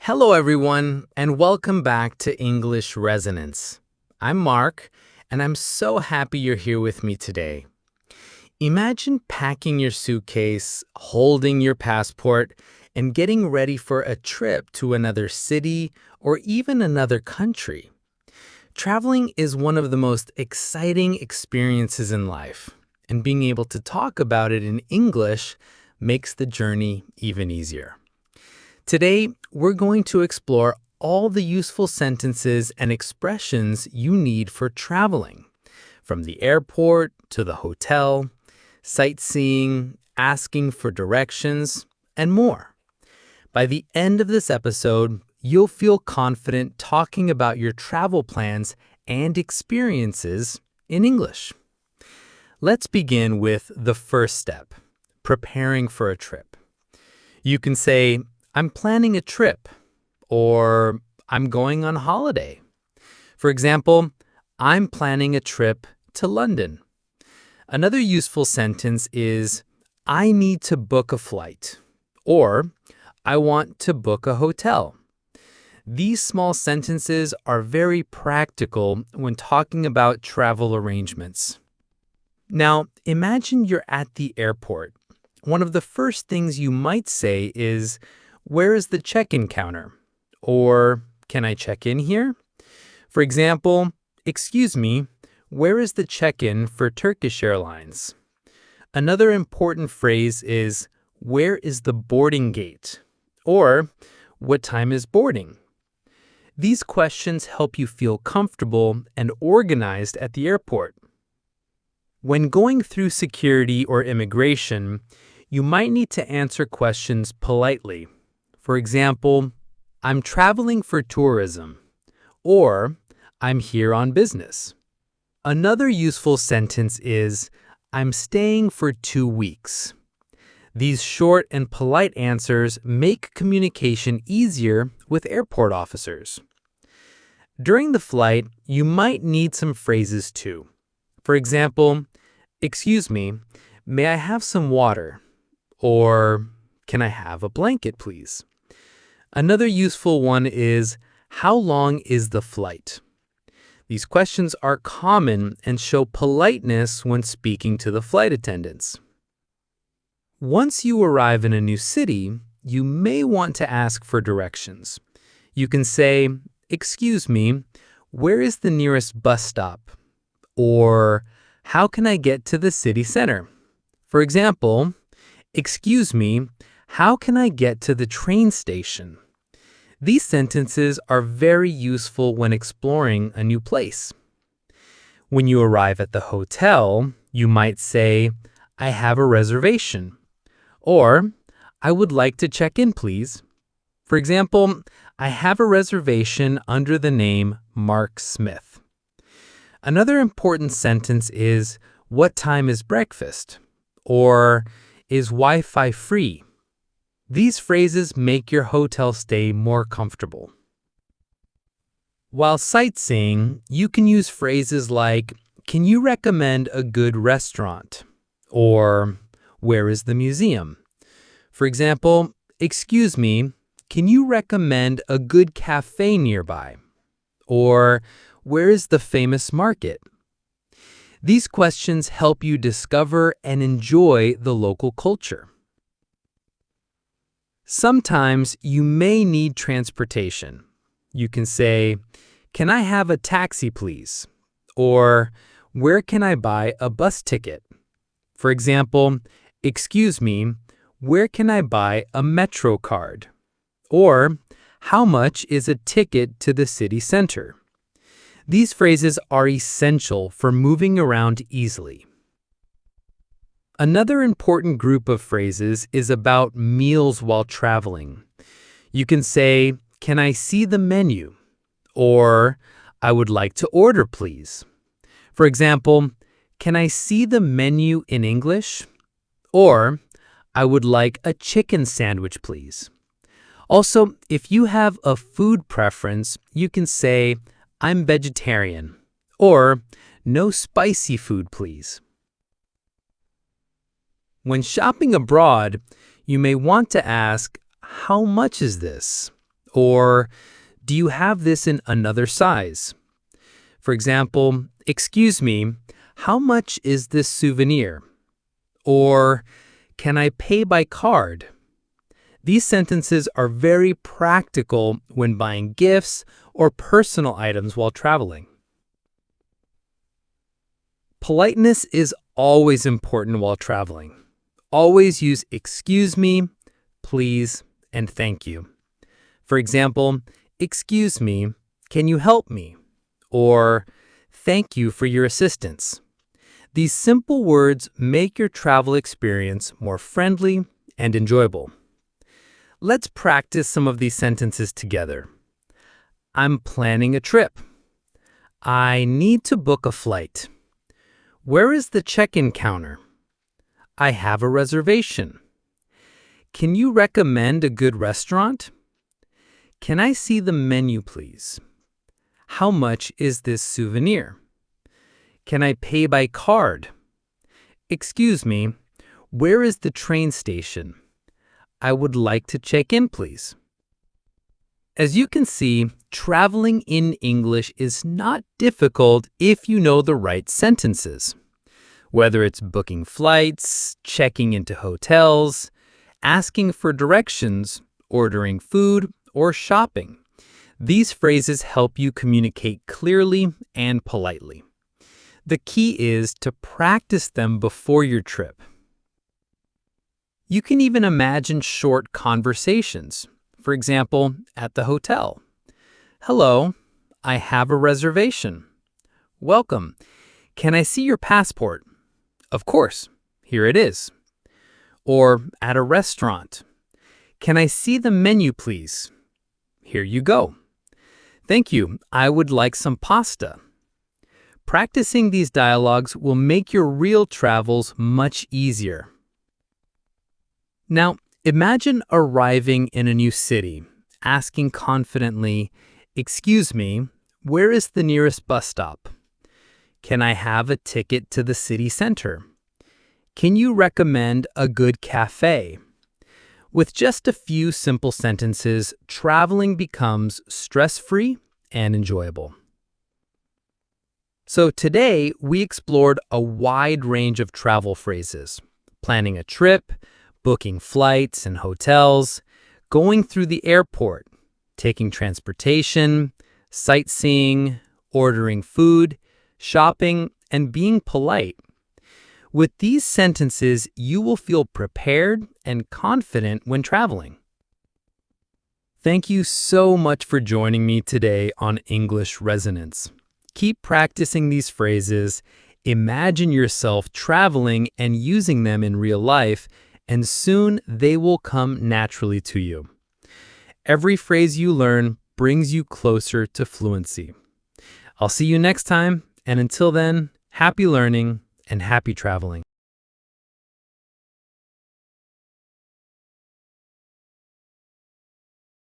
Hello, everyone, and welcome back to English Resonance. I'm Mark, and I'm so happy you're here with me today. Imagine packing your suitcase, holding your passport, and getting ready for a trip to another city or even another country. Traveling is one of the most exciting experiences in life, and being able to talk about it in English makes the journey even easier. Today, we're going to explore all the useful sentences and expressions you need for traveling, from the airport to the hotel, sightseeing, asking for directions, and more. By the end of this episode, you'll feel confident talking about your travel plans and experiences in English. Let's begin with the first step, preparing for a trip. You can say, I'm planning a trip, or I'm going on holiday. For example, I'm planning a trip to London. Another useful sentence is, I need to book a flight, or I want to book a hotel. These small sentences are very practical when talking about travel arrangements. Now, imagine you're at the airport. One of the first things you might say is, where is the check-in counter? Or, can I check in here? For example, excuse me, where is the check-in for Turkish Airlines? Another important phrase is, where is the boarding gate? Or, what time is boarding? These questions help you feel comfortable and organized at the airport. When going through security or immigration, you might need to answer questions politely. For example, I'm traveling for tourism, or I'm here on business. Another useful sentence is, I'm staying for 2 weeks. These short and polite answers make communication easier with airport officers. During the flight, you might need some phrases too. For example, excuse me, may I have some water? Or, can I have a blanket, please? Another useful one is, how long is the flight? These questions are common and show politeness when speaking to the flight attendants. Once you arrive in a new city, you may want to ask for directions. You can say, excuse me, where is the nearest bus stop? Or, how can I get to the city center? For example, excuse me, how can I get to the train station? These sentences are very useful when exploring a new place. When you arrive at the hotel, you might say, I have a reservation. Or, I would like to check in, please. For example, I have a reservation under the name Mark Smith. Another important sentence is, what time is breakfast? Or, is Wi-Fi free? These phrases make your hotel stay more comfortable. While sightseeing, you can use phrases like, can you recommend a good restaurant? Or, where is the museum? For example, excuse me, can you recommend a good cafe nearby? Or, where is the famous market? These questions help you discover and enjoy the local culture. Sometimes you may need transportation. You can say, can I have a taxi, please? Or, where can I buy a bus ticket? For example, excuse me, where can I buy a Metro card? Or, how much is a ticket to the city center? These phrases are essential for moving around easily. Another important group of phrases is about meals while traveling. You can say, can I see the menu? Or, I would like to order, please. For example, can I see the menu in English? Or, I would like a chicken sandwich, please. Also, if you have a food preference, you can say, I'm vegetarian, or no spicy food, please. When shopping abroad, you may want to ask, how much is this? Or, do you have this in another size? For example, excuse me, how much is this souvenir? Or, can I pay by card? These sentences are very practical when buying gifts or personal items while traveling. Politeness is always important while traveling. Always use excuse me, please, and thank you. For example, excuse me, can you help me? Or thank you for your assistance. These simple words make your travel experience more friendly and enjoyable. Let's practice some of these sentences together. I'm planning a trip. I need to book a flight. Where is the check-in counter? I have a reservation. Can you recommend a good restaurant? Can I see the menu, please? How much is this souvenir? Can I pay by card? Excuse me, where is the train station? I would like to check in, please. As you can see, traveling in English is not difficult if you know the right sentences. Whether it's booking flights, checking into hotels, asking for directions, ordering food, or shopping, these phrases help you communicate clearly and politely. The key is to practice them before your trip. You can even imagine short conversations. For example, at the hotel. Hello, I have a reservation. Welcome. Can I see your passport? Of course, here it is. Or at a restaurant. Can I see the menu, please? Here you go. Thank you. I would like some pasta. Practicing these dialogues will make your real travels much easier. Now, imagine arriving in a new city, asking confidently, excuse me, where is the nearest bus stop? Can I have a ticket to the city center? Can you recommend a good cafe? With just a few simple sentences, traveling becomes stress-free and enjoyable. So today, we explored a wide range of travel phrases, planning a trip, booking flights and hotels, going through the airport, taking transportation, sightseeing, ordering food, shopping, and being polite. With these sentences, you will feel prepared and confident when traveling. Thank you so much for joining me today on English Resonance. Keep practicing these phrases, imagine yourself traveling and using them in real life, and soon they will come naturally to you. Every phrase you learn brings you closer to fluency. I'll see you next time, and until then, happy learning and happy traveling.